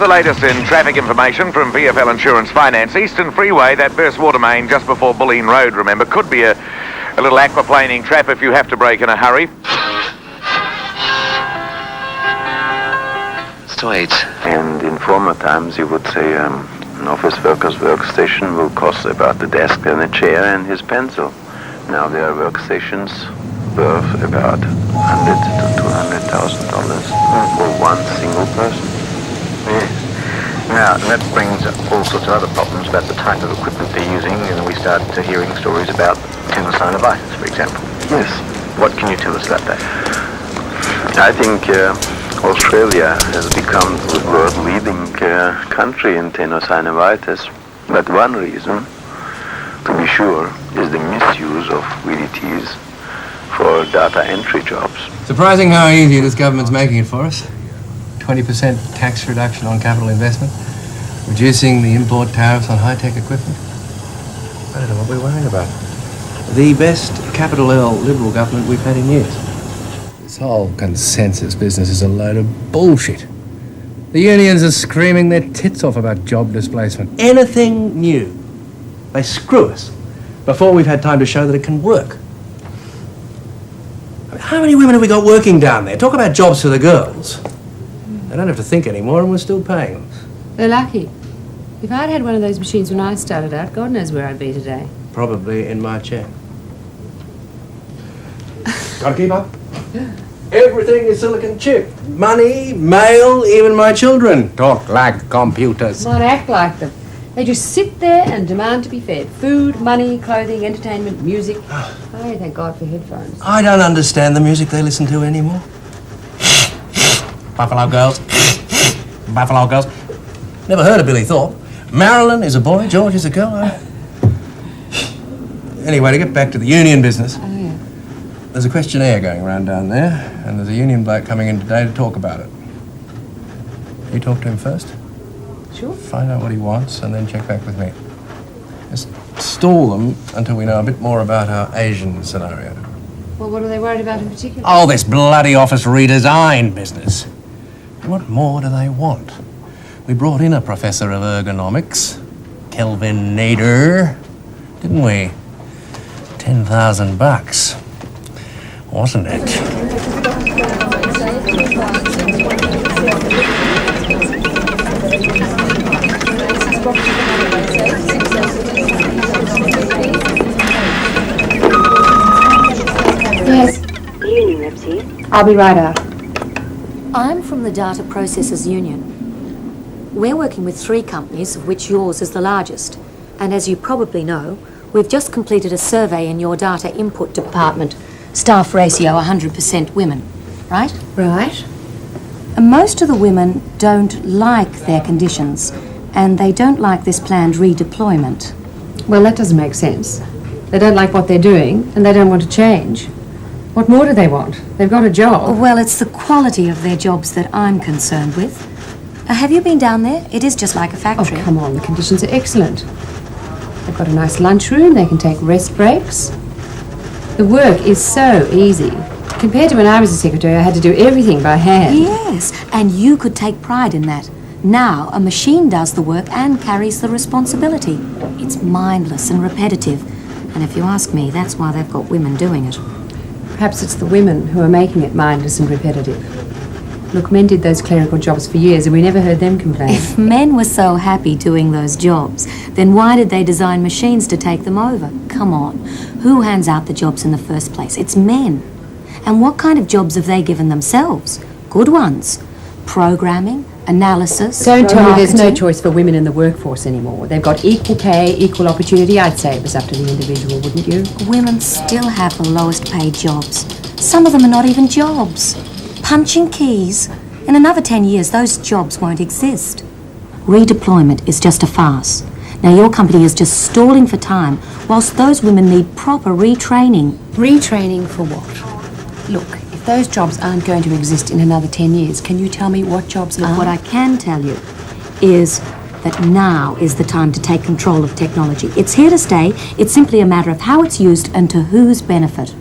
the latest in traffic information from VFL Insurance Finance. Eastern Freeway, that burst water main just before Bulleen Road, remember, could be a little aquaplaning trap if you have to brake in a hurry. Wait. And in former times you would say an office worker's workstation will cost about the desk and a chair and his pencil. Now there are workstations worth about $100,000 to $200,000 for one single person. Yes. Now that brings up all sorts of other problems about the type of equipment they're using, and we start hearing stories about tenosynovitis, for example. Yes. What can you tell us about that? I think Australia has become the world leading country in tenosynovitis. But one reason, to be sure, is the misuse of VDTs for data entry jobs. Surprising how easy this government's making it for us. 20% tax reduction on capital investment, reducing the import tariffs on high-tech equipment. I don't know what we're worrying about. The best capital L Liberal government we've had in years. This whole consensus business is a load of bullshit. The unions are screaming their tits off about job displacement. Anything new, they screw us before we've had time to show that it can work. I mean, how many women have we got working down there? Talk about jobs for the girls. They don't have to think anymore and we're still paying them. They're lucky. If I'd had one of those machines when I started out, God knows where I'd be today. Probably in my chair. Gotta keep up. Everything is silicon chip. Money, mail, even my children talk like computers. Not act like them. They just sit there and demand to be fed. Food, money, clothing, entertainment, music. Oh, thank God for headphones. I don't understand the music they listen to anymore. Buffalo Girls. Buffalo Girls. Never heard of Billy Thorpe. Marilyn is a boy, George is a girl. Anyway, to get back to the union business. Oh, yeah. There's a questionnaire going around down there, and there's a union bloke coming in today to talk about it. You talk to him first? Sure. Find out what he wants, and then check back with me. Just stall them until we know a bit more about our Asian scenario. Well, what are they worried about in particular? Oh, this bloody office redesign business. What more do they want? We brought in a professor of ergonomics, Kelvin Nader, didn't we? $10,000, wasn't it? Yes. Union reps here. I'll be right out. I'm from the Data Processors Union. We're working with 3 companies, of which yours is the largest. And as you probably know, we've just completed a survey in your data input department. Staff ratio 100% women, right? Right. And most of the women don't like their conditions, and they don't like this planned redeployment. Well, that doesn't make sense. They don't like what they're doing, and they don't want to change. What more do they want? They've got a job. Well, it's the quality of their jobs that I'm concerned with. Have you been down there? It is just like a factory. Oh, come on. The conditions are excellent. They've got a nice lunchroom. They can take rest breaks. The work is so easy. Compared to when I was a secretary, I had to do everything by hand. Yes, and you could take pride in that. Now, a machine does the work and carries the responsibility. It's mindless and repetitive. And if you ask me, that's why they've got women doing it. Perhaps it's the women who are making it mindless and repetitive. Look, men did those clerical jobs for years and we never heard them complain. If men were so happy doing those jobs, then why did they design machines to take them over? Come on. Who hands out the jobs in the first place? It's men. And what kind of jobs have they given themselves? Good ones. Programming, analysis, Don't tell me there's no marketing. choice for women in the workforce anymore. They've got equal pay, equal opportunity. I'd say it was up to the individual, wouldn't you? Women still have the lowest paid jobs. Some of them are not even jobs. Punching keys. In another 10 years, those jobs won't exist. Redeployment is just a farce. Now, your company is just stalling for time, whilst those women need proper retraining. Retraining for what? Look, if those jobs aren't going to exist in another 10 years, can you tell me what jobs are? What I can tell you is that now is the time to take control of technology. It's here to stay. It's simply a matter of how it's used and to whose benefit.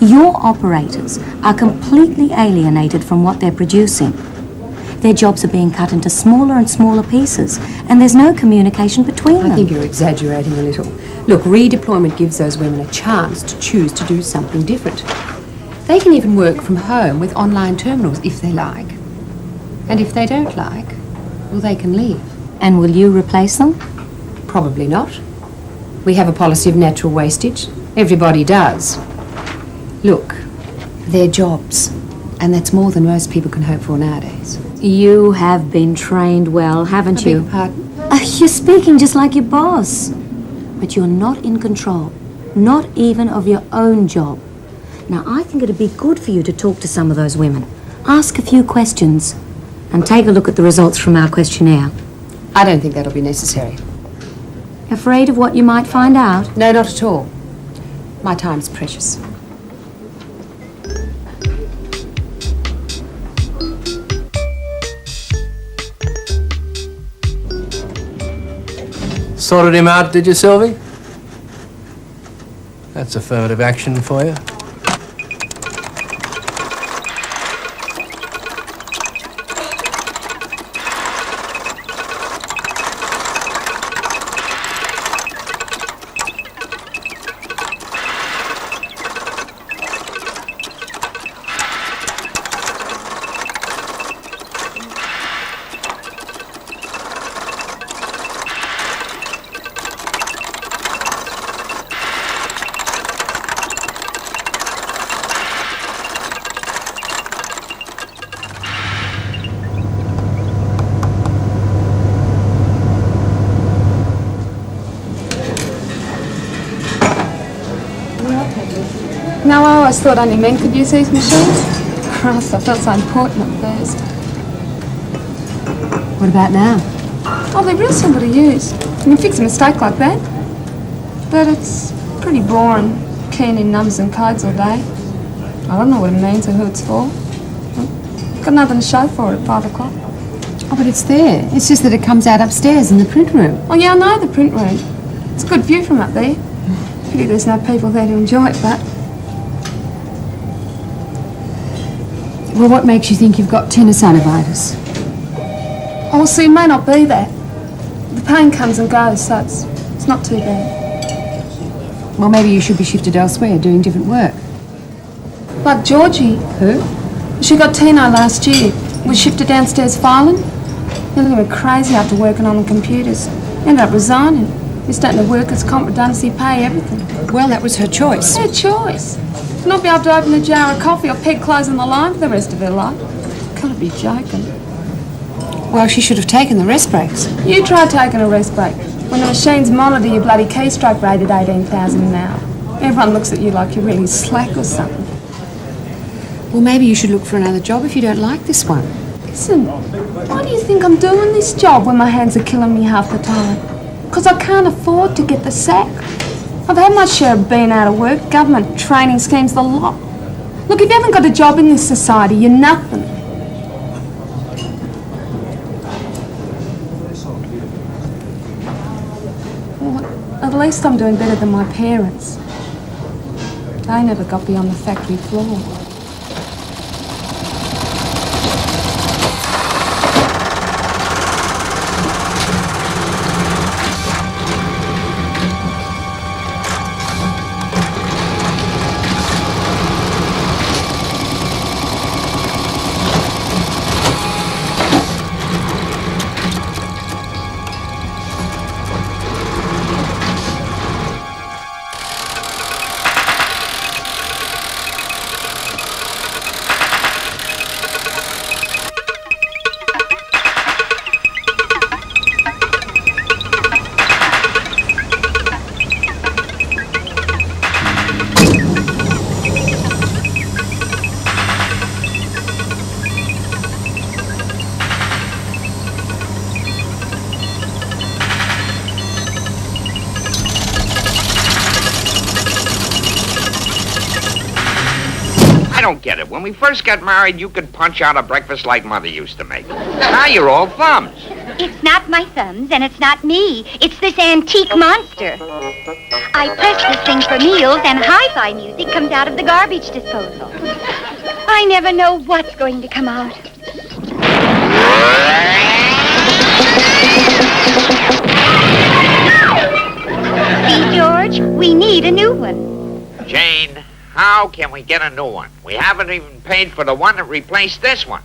Your operators are completely alienated from what they're producing. Their jobs are being cut into smaller and smaller pieces, and there's no communication between them. I think you're exaggerating a little. Look, redeployment gives those women a chance to choose to do something different. They can even work from home with online terminals if they like. And if they don't like, well, they can leave. And will you replace them? Probably not. We have a policy of natural wastage. Everybody does. Look, they're jobs, and that's more than most people can hope for nowadays. You have been trained well, haven't I beg you? your pardon? You're speaking just like your boss. But you're not in control, not even of your own job. Now, I think it'd be good for you to talk to some of those women, ask a few questions, and take a look at the results from our questionnaire. I don't think that'll be necessary. Afraid of what you might find out? No, not at all. My time's precious. Sorted him out, did you, Sylvie? That's affirmative action for you. No, I always thought only men could use these machines. Christ, I felt so important at first. What about now? Oh, they're real simple to use. You can fix a mistake like that. But it's pretty boring, keying in numbers and codes all day. I don't know what it means or who it's for. Got nothing to show for it at 5 o'clock. Oh, but it's there. It's just that it comes out upstairs in the print room. Oh, yeah, I know the print room. It's a good view from up there. Pity there's no people there to enjoy it, but... Well, what makes you think you've got tenosynovitis? Oh, see, it may not be that. The pain comes and goes, so it's not too bad. Well, maybe you should be shifted elsewhere, doing different work. Like Georgie. Who? She got Tino last year. Was shifted downstairs filing. Then they went crazy after working on the computers. Ended up resigning. We're starting to work as comp redundancy pay, everything. Well, that was her choice. Her choice. Not be able to open a jar of coffee or peg clothes on the line for the rest of her life. Can't be joking. Well, she should have taken the rest breaks. You try taking a rest break when the machines monitor your bloody keystroke rate at 18,000 an hour. Everyone looks at you like you're really slack or something. Well, maybe you should look for another job if you don't like this one. Listen, why do you think I'm doing this job when my hands are killing me half the time? Because I can't afford to get the sack. I've had my share of being out of work, government, training schemes, the lot. Look, if you haven't got a job in this society, you're nothing. Well, at least I'm doing better than my parents. They never got beyond the factory floor. I don't get it. When we first got married, you could punch out a breakfast like Mother used to make. Now you're all thumbs. It's not my thumbs, and it's not me. It's this antique monster. I press this thing for meals, and hi-fi music comes out of the garbage disposal. I never know what's going to come out. See, George, we need a new one. Jane, how can we get a new one? We haven't even paid for the one that replaced this one.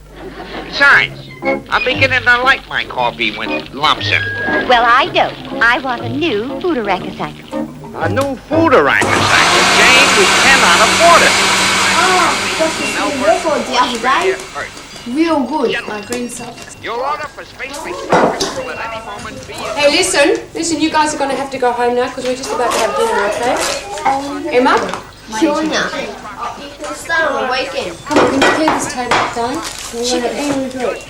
Besides, I'm beginning to like my coffee with lumps in it. Well, I don't. I want a new Foodoraka cycle. A new Foodoraka cycle, Jane. We cannot afford it. Real good, my green socks. Your order for space-based rockets will at any moment be... Hey, listen, you guys are going to have to go home now because we're just about to have dinner, okay? Emma? Fiona, we'll start on the weekend. Come on, can you clear this table up, darling? We'll have do it.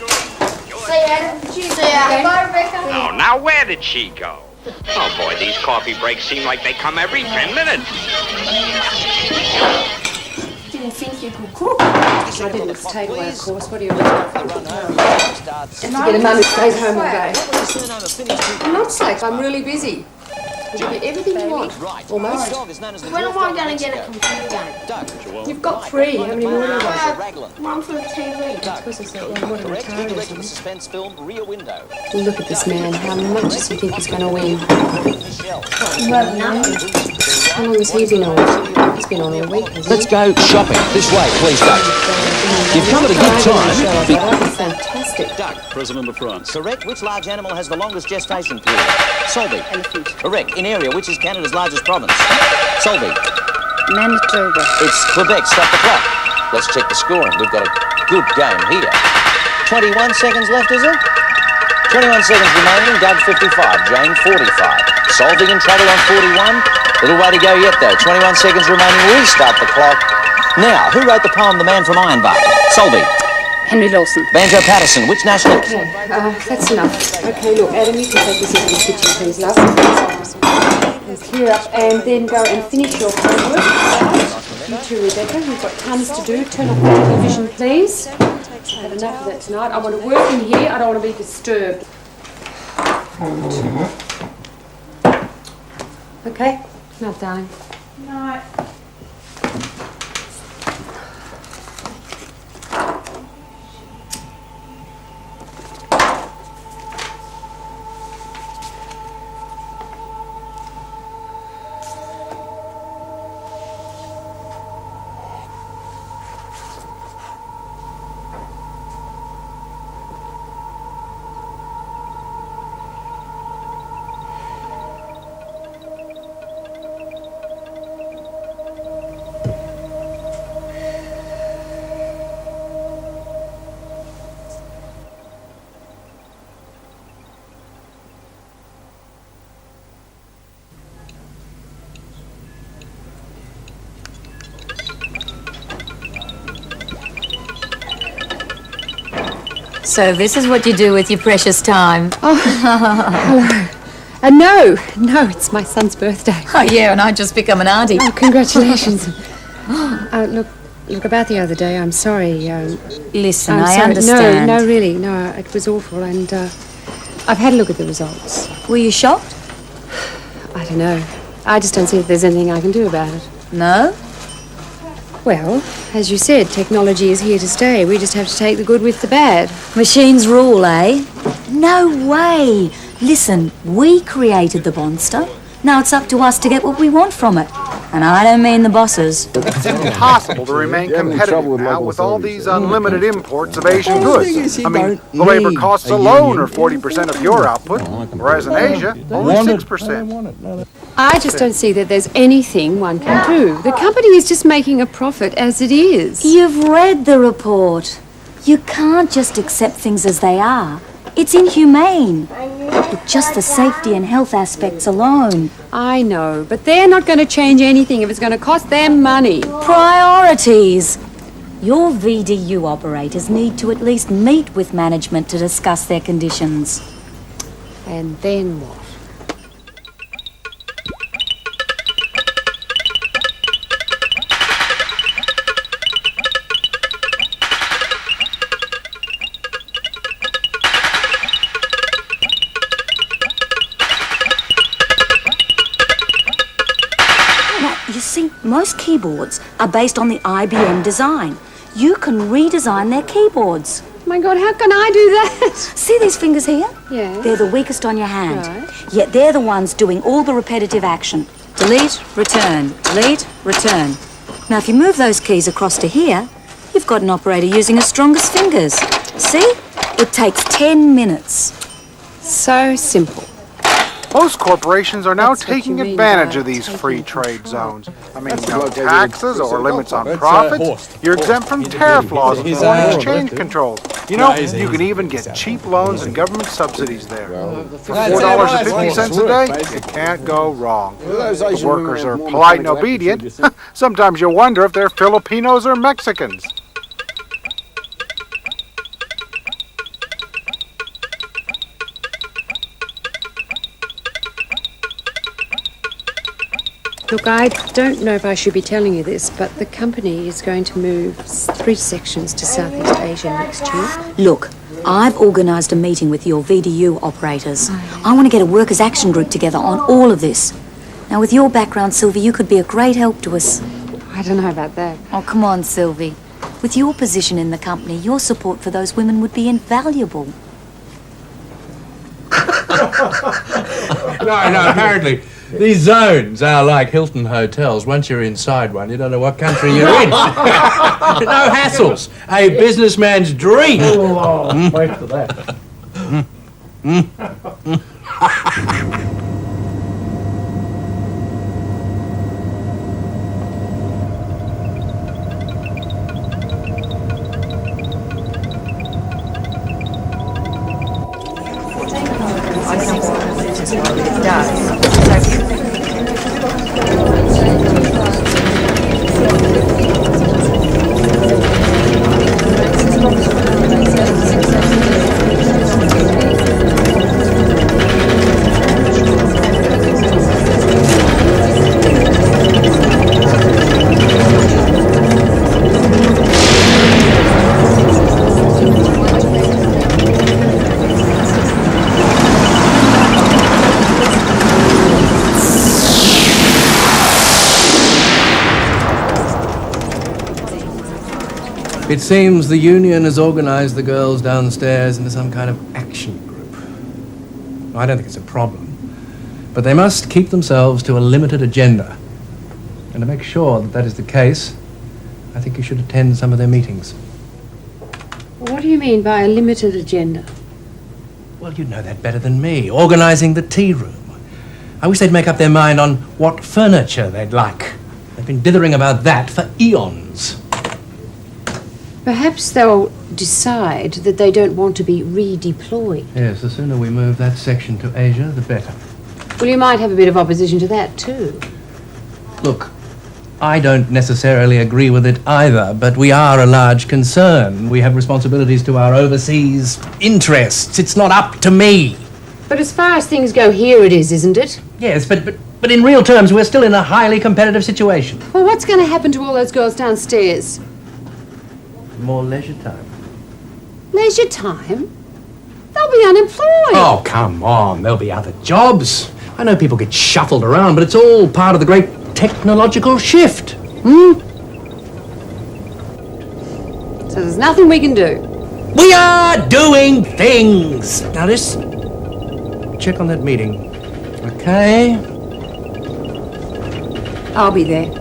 Oh, now where did she go? Oh, boy, these coffee breaks seem like they come every 10 minutes. Didn't think you could cook. I didn't. It's takeaway, of course. What do you want? Just to get a mum who stays home all day. I'm not safe. I'm really busy. We'll give you everything you want. Almost. When am I going to get a computer game? You've got 3. How many more do you want? One for the TV. Because I said, well, what a retard or something. Suspense film Rear Window. Look at this man. How much does he think he's going to win? Well, nothing. How long has he been on? He's been on a week, hasn't he? Let's go shopping. This way, please, Doug. You've come at a good time. That was fantastic. Doug. President of France. Correct. Which large animal has the longest gestation period? Solby. Elephant. Correct. In area, which is Canada's largest province? Solby. Manitoba. It's Quebec. Stop the clock. Let's check the scoring. We've got a good game here. 21 seconds left, is it? 21 seconds remaining. Doug 55. Jane 45. Solby in trouble on 41. Little way to go yet, though. 21 seconds remaining. Restart the clock. Now, who wrote the poem The Man from Ironbark? Solby. Henry Lawson. Banjo Patterson. Which national... Okay, that's enough. Okay, look, Adam, you can take this into the kitchen, please, love. And clear up, and then go and finish your homework. You too, Rebecca. We've got tons to do. Turn off the television, please. I've had enough of that tonight. I want to work in here. I don't want to be disturbed. Okay? No, darling. No. So this is what you do with your precious time. Oh, hello. No, it's my son's birthday. Oh, yeah, and I just become an auntie. Oh, congratulations. Look, about the other day, I'm sorry. Listen, I'm I sorry. understand. No, really, no, it was awful, and I've had a look at the results. Were you shocked? I don't know. I just don't see if there's anything I can do about it. No? Well, as you said, technology is here to stay. We just have to take the good with the bad. Machines rule, eh? No way. Listen, we created the monster. Now it's up to us to get what we want from it. And I don't mean the bosses. It's impossible to remain competitive now with all these unlimited imports of Asian goods. I mean, the labor costs alone are 40% of your output, whereas in Asia, only 6%. I just don't see that there's anything one can do. The company is just making a profit as it is. You've read the report. You can't just accept things as they are. It's inhumane. Look, just the safety and health aspects alone. I know, but they're not going to change anything if it's going to cost them money. Priorities. Your VDU operators need to at least meet with management to discuss their conditions. And then what? You see, most keyboards are based on the IBM design. You can redesign their keyboards. my God, how can I do that? See these fingers here? Yeah. They're the weakest on your hand. Right. Yet they're the ones doing all the repetitive action. Delete, return, delete, return. Now, if you move those keys across to here, you've got an operator using his strongest fingers. See? It takes 10 minutes. So simple. Most corporations are now That's what taking you mean advantage by of these taking free trade control. zones. I mean, no taxes or limits on profits. You're exempt from tariff laws and foreign exchange controls. You know, you can even get cheap loans and government subsidies there. For $4.50 a day, you can't go wrong. The workers are polite and obedient. Sometimes you wonder if they're Filipinos or Mexicans. Look, I don't know if I should be telling you this, but the company is going to move 3 sections to Southeast Asia next year. Look, I've organised a meeting with your VDU operators. I want to get a workers' action group together on all of this. Now, with your background, Sylvie, you could be a great help to us. I don't know about that. Oh, come on, Sylvie. With your position in the company, your support for those women would be invaluable. No, apparently. These zones are like Hilton hotels. Once you're inside one, you don't know what country you're in. No hassles. A businessman's dream. Oh, wait for that. It does. It seems the union has organised the girls downstairs into some kind of action group. I don't think it's a problem, but they must keep themselves to a limited agenda. And to make sure that that is the case, I think you should attend some of their meetings. What do you mean by a limited agenda? Well, you know that better than me. Organising the tea room. I wish they'd make up their mind on what furniture they'd like. They've been dithering about that for eons. Perhaps they'll decide that they don't want to be redeployed. Yes, the sooner we move that section to Asia, the better. Well, you might have a bit of opposition to that, too. Look, I don't necessarily agree with it either, but we are a large concern. We have responsibilities to our overseas interests. It's not up to me. But as far as things go here, it is, isn't it? Yes, but in real terms, we're still in a highly competitive situation. Well, what's going to happen to all those girls downstairs? More leisure time. Leisure time? They'll be unemployed. Oh, come on. There'll be other jobs. I know people get shuffled around, but it's all part of the great technological shift. So there's nothing we can do. We are doing things. Now, just check on that meeting. Okay? I'll be there.